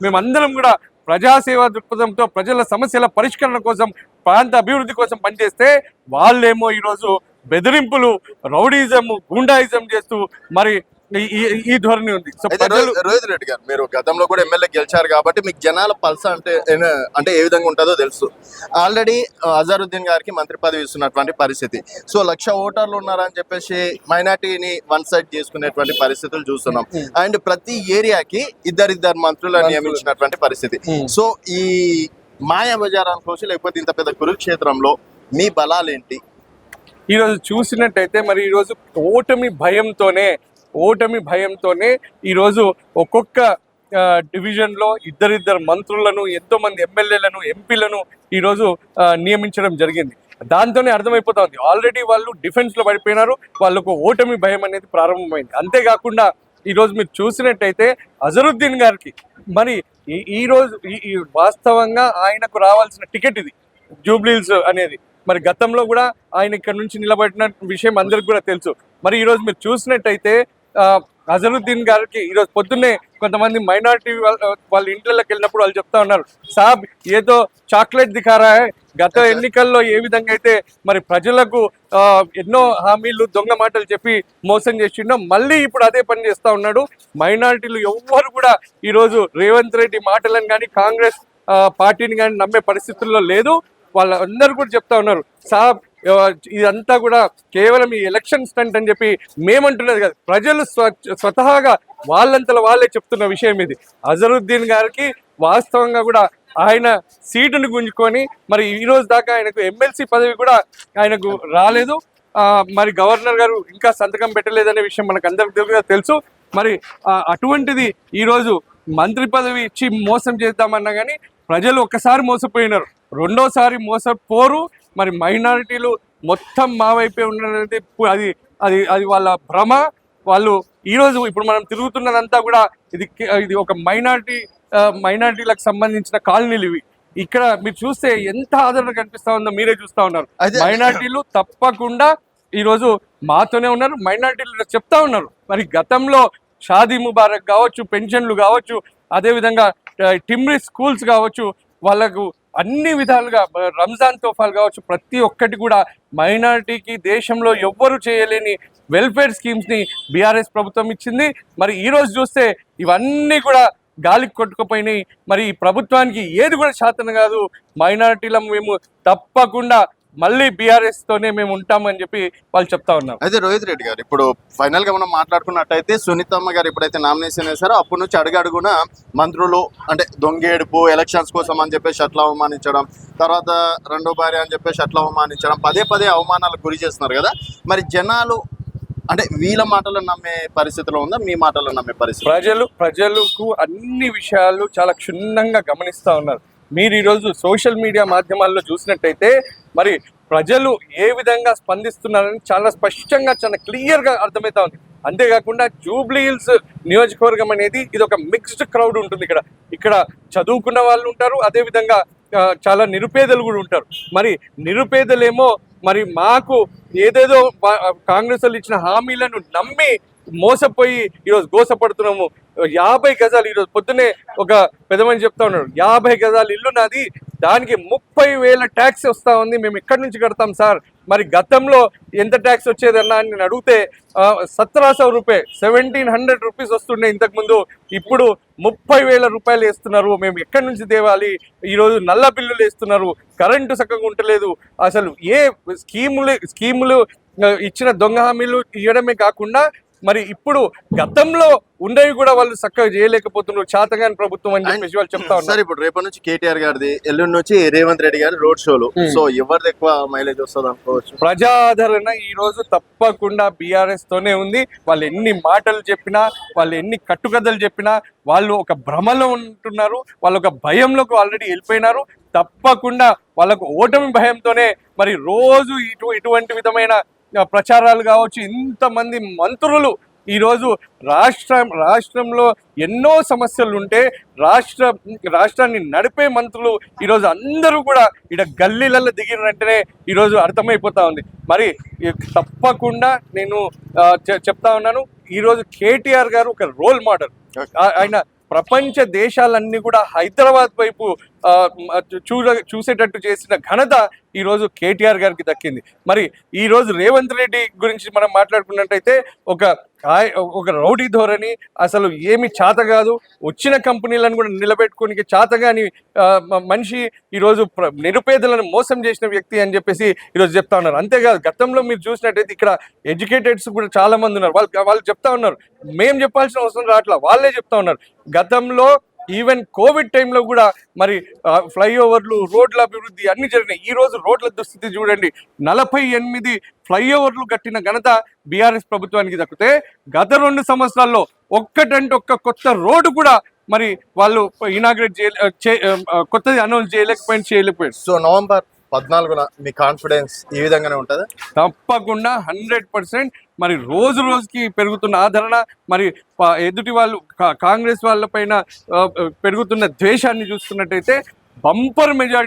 మేమందరం కూడా ప్రజాసేవా దృక్పథంతో ప్రజల సమస్యల పరిష్కరణ కోసం, ప్రాంత అభివృద్ధి కోసం పనిచేస్తే వాళ్ళేమో ఈరోజు బెదిరింపులు, రౌడీజం, గూండాయిజం చేస్తూ మరి ఈ ధోరణి ఉంది. సో రోహిత్ రెడ్డి గారు, మీరు గతంలో కూడా ఎమ్మెల్యే గెలిచారు కాబట్టి మీకు జనాల పల్స అంటే ఏ విధంగా ఉంటుందో తెలుసు. ఆల్రెడీ అజరుద్దీన్ గారికి మంత్రి పదవి ఇస్తున్నటువంటి పరిస్థితి. సో 1,00,000 ఓటర్లు ఉన్నారని చెప్పేసి మైనార్టీని వన్ సైడ్ చేసుకునేటువంటి పరిస్థితులు చూస్తున్నాం. అండ్ ప్రతి ఏరియాకి ఇద్దరిద్దరు మంత్రులను నియమించినటువంటి పరిస్థితి. సో ఈ మాయా బజార్ అనుకోవచ్చు, లేకపోతే ఇంత పెద్ద కురుక్షేత్రంలో మీ బలాలేంటి? ఈరోజు చూసినట్టయితే మరి ఈరోజు ఓటమి భయంతోనే ఈరోజు ఒక్కొక్క డివిజన్లో ఇద్దరిద్దరు మంత్రులను, ఎంతోమంది ఎమ్మెల్యేలను, ఎంపీలను ఈరోజు నియమించడం జరిగింది. దాంతోనే అర్థమైపోతుంది ఆల్రెడీ వాళ్ళు డిఫెన్స్లో పడిపోయినారు, వాళ్ళకు ఓటమి భయం అనేది ప్రారంభమైంది. అంతేకాకుండా ఈరోజు మీరు చూసినట్టయితే అజరుద్దీన్ గారికి మరి ఈరోజు వాస్తవంగా ఆయనకు రావాల్సిన టికెట్ ఇది జూబ్లీహిల్స్ అనేది. మరి గతంలో కూడా ఆయన ఇక్కడ నుంచి నిలబడిన విషయం అందరికి కూడా తెలుసు. మరి ఈరోజు మీరు చూసినట్టయితే అజరుద్దీన్ గారికి ఈరోజు పొద్దున్నే కొంతమంది మైనారిటీ వాళ్ళ ఇంట్లోకి వెళ్ళినప్పుడు వాళ్ళు చెప్తా ఉన్నారు, సాబ్ ఏదో చాక్లెట్ దిఖారా హై, గత ఎన్నికల్లో ఏ విధంగా అయితే మరి ప్రజలకు ఎన్నో హామీలు, దొంగ మాటలు చెప్పి మోసం చేసిండో మళ్ళీ ఇప్పుడు అదే పని చేస్తూ ఉన్నాడు. మైనారిటీలు ఎవ్వరు కూడా ఈరోజు రేవంత్ రెడ్డి మాటలను కానీ కాంగ్రెస్ పార్టీని కానీ నమ్మే పరిస్థితుల్లో లేదు. వాళ్ళందరూ కూడా చెప్తా ఉన్నారు, సాబ్ ఇదంతా కూడా కేవలం ఈ ఎలక్షన్ స్టంట్ అని చెప్పి మేమంటున్నది కాదు, ప్రజలు స్వతహాగా వాళ్ళంతలో వాళ్ళే చెప్తున్న విషయం ఇది. అజరుద్దీన్ గారికి వాస్తవంగా కూడా ఆయన సీటును గుంజుకొని మరి ఈ రోజు దాకా ఆయనకు ఎమ్మెల్సీ పదవి కూడా ఆయనకు రాలేదు. మరి గవర్నర్ గారు ఇంకా సంతకం పెట్టలేదనే విషయం మనకు అందరికీ తెలుసు. మరి అటువంటిది ఈరోజు మంత్రి పదవి ఇచ్చి మోసం చేద్దామన్నా కానీ ప్రజలు ఒక్కసారి మోసపోయినారు, రెండోసారి మోసపోరు. మరి మైనారిటీలు మొత్తం మా వైపే ఉన్నది అది అది అది వాళ్ళ భ్రమ. వాళ్ళు ఈరోజు ఇప్పుడు మనం తిరుగుతున్నదంతా కూడా ఇది ఒక మైనారిటీలకు సంబంధించిన కాలనీలు ఇవి. ఇక్కడ మీరు చూస్తే ఎంత ఆదరణ కనిపిస్తా ఉందో మీరే చూస్తా ఉన్నారు. మైనారిటీలు తప్పకుండా ఈరోజు మాతోనే ఉన్నారు. మైనారిటీలు చెప్తా ఉన్నారు మరి గతంలో షాదీ ముబారక్ కావచ్చు, పెన్షన్లు కావచ్చు, అదేవిధంగా టిమ్రీ స్కూల్స్ కావచ్చు, వాళ్ళకు అన్ని విధాలుగా రంజాన్ తోఫాలు కావచ్చు, ప్రతి ఒక్కటి కూడా మైనారిటీకి దేశంలో ఎవ్వరు చేయలేని వెల్ఫేర్ స్కీమ్స్ని బీఆర్ఎస్ ప్రభుత్వం ఇచ్చింది. మరి ఈరోజు చూస్తే ఇవన్నీ కూడా గాలికి కొట్టుకుపోయినాయి. మరి ఈ ప్రభుత్వానికి ఏది కూడా శాతం కాదు. మైనారిటీలను మేము తప్పకుండా మళ్ళీ బీఆర్ఎస్ తోనే మేము ఉంటామని చెప్పి వాళ్ళు చెప్తా ఉన్నారు. అయితే రోహిత్ రెడ్డి గారు, ఇప్పుడు ఫైనల్ గా మనం మాట్లాడుకున్నట్టయితే సునీతమ్మ గారు ఎప్పుడైతే నామినేషన్ వేశారో అప్పటి నుంచి అడుగడుగున మంత్రులు అంటే దొంగేడుపు, ఎలక్షన్స్ కోసం అని చెప్పేసి అట్లా అవమానించడం, తర్వాత రెండో భార్య అని చెప్పేసి అట్లా అవమానించడం, పదే పదే అవమానాలకు గురి చేస్తున్నారు కదా. మరి జనాలు అంటే వీళ్ళ మాటలు నమ్మే పరిస్థితిలో ఉందా, మీ మాటలు నమ్మే పరిస్థితి? ప్రజలకు అన్ని విషయాలు చాలా క్షుణ్ణంగా గమనిస్తూ ఉన్నారు. మీరు ఈరోజు సోషల్ మీడియా మాధ్యమాల్లో చూసినట్టయితే మరి ప్రజలు ఏ విధంగా స్పందిస్తున్నారని చాలా స్పష్టంగా, చాలా క్లియర్గా అర్థమవుతా ఉంది. అంతేకాకుండా జూబ్లీహిల్స్ నియోజకవర్గం అనేది ఇది ఒక మిక్స్డ్ క్రౌడ్ ఉంటుంది. ఇక్కడ చదువుకున్న వాళ్ళు ఉంటారు, అదేవిధంగా చాలా నిరుపేదలు కూడా ఉంటారు. మరి నిరుపేదలేమో మరి మాకు ఏదేదో కాంగ్రెస్ వాళ్ళు ఇచ్చిన హామీలను నమ్మి మోసపోయి ఈరోజు గోసపడుతున్నాము. 50 గజాలు ఈరోజు పొద్దునే ఒక పెద్దమని చెప్తా ఉన్నాడు, 50 గజాలు ఇల్లు నాది, దానికి 30,000 ట్యాక్స్ వస్తూ ఉంది, మేము ఎక్కడి నుంచి కడతాం సార్? మరి గతంలో ఎంత ట్యాక్స్ వచ్చేదన్నా అని నేను అడిగితే 1700 రూపాయలు 1700 రూపీస్ వస్తుండే ఇంతకుముందు, ఇప్పుడు 30,000 రూపాయలు వేస్తున్నారు. మేము ఎక్కడి నుంచి తేవాలి? ఈరోజు నల్ల బిల్లులు వేస్తున్నారు, కరెంటు చక్కగా ఉండలేదు. అసలు ఏ స్కీములు ఇచ్చిన దొంగ హామీలు ఇవ్వడమే కాకుండా మరి ఇప్పుడు గతంలో ఉండేవి కూడా వాళ్ళు చక్కగా చేయలేకపోతున్నారు, చేతగాని ప్రభుత్వం అని చెప్పేసి వాళ్ళు చెప్తా ఉన్నారు. సార్, ఇప్పుడు రేపటి నుంచి కేటీఆర్ గారిది, ఎల్లుండి నుంచి రేవంత్ రెడ్డి గారి రోడ్ షోలు, సో ఎవరిది ఎక్కువ మైలేజ్ వస్తుంది అనుకోవచ్చు? ప్రజాదరణ ఈ రోజు తప్పకుండా బీఆర్ఎస్ తోనే ఉంది. వాళ్ళు ఎన్ని మాటలు చెప్పినా, వాళ్ళు ఎన్ని కట్టుకథలు చెప్పినా వాళ్ళు ఒక భ్రమలో ఉంటున్నారు, వాళ్ళు ఒక భయంలోకి ఆల్రెడీ వెళ్ళిపోయినారు. తప్పకుండా వాళ్ళకు ఓటమి భయంతోనే మరి రోజు ఇటువంటి విధమైన ప్రచారాలు కావచ్చు, ఇంతమంది మంత్రులు ఈరోజు రాష్ట్రంలో ఎన్నో సమస్యలు ఉంటే రాష్ట్రాన్ని నడిపే మంత్రులు ఈరోజు అందరూ కూడా ఇక్కడ గల్లీలలో దిగిన వెంటనే ఈరోజు అర్థమైపోతా ఉంది. మరి తప్పకుండా నేను చెప్తా ఉన్నాను, ఈరోజు కేటీఆర్ గారు ఒక రోల్ మోడల్. ఆయన ప్రపంచ దేశాలన్నీ కూడా హైదరాబాద్ వైపు చూసేటట్టు చేసిన ఘనత ఈరోజు కేటీఆర్ గారికి దక్కింది. మరి ఈరోజు రేవంత్ రెడ్డి గురించి మనం మాట్లాడుకున్నట్టయితే ఒక రౌడీ ధోరణి, అసలు ఏమి చేత కాదు, వచ్చిన కంపెనీలను కూడా నిలబెట్టుకోనికి చేతగాని మనిషి, ఈరోజు నిరుపేదలను మోసం చేసిన వ్యక్తి అని చెప్పేసి ఈరోజు చెప్తా ఉన్నారు. అంతేకాదు, గతంలో మీరు చూసినట్టయితే ఇక్కడ ఎడ్యుకేటెడ్స్ కూడా చాలా మంది ఉన్నారు. వాళ్ళు చెప్తా ఉన్నారు, మేము చెప్పాల్సిన అవసరం రావట్లా, వాళ్ళే చెప్తా ఉన్నారు. గతంలో ఈవెన్ కోవిడ్ టైంలో కూడా మరి ఫ్లైఓవర్లు, రోడ్ల అభివృద్ధి అన్ని జరిగినాయి. ఈ రోజు రోడ్ల దుస్థితి చూడండి, 48 ఫ్లైఓవర్లు కట్టిన ఘనత బీఆర్ఎస్ ప్రభుత్వానికి దక్కితే గత 2 సంవత్సరాల్లో ఒక్క కొత్త రోడ్డు కూడా మరి వాళ్ళు ఇనాగ్రేట్ కొత్తది అనౌన్స్ చేయలేకపోయారు. సో నవంబర్ 14న మీ కాన్ఫిడెన్స్ ఈ విధంగానే ఉంటుంది? తప్పకుండా 100%. మరి రోజు రోజుకి పెరుగుతున్న ఆదరణ, మరి ఎదుటి వాళ్ళు కాంగ్రెస్ వాళ్ళ పైన పెరుగుతున్న ద్వేషాన్ని చూస్తున్నట్టయితే బంపర్ మెజారిటీ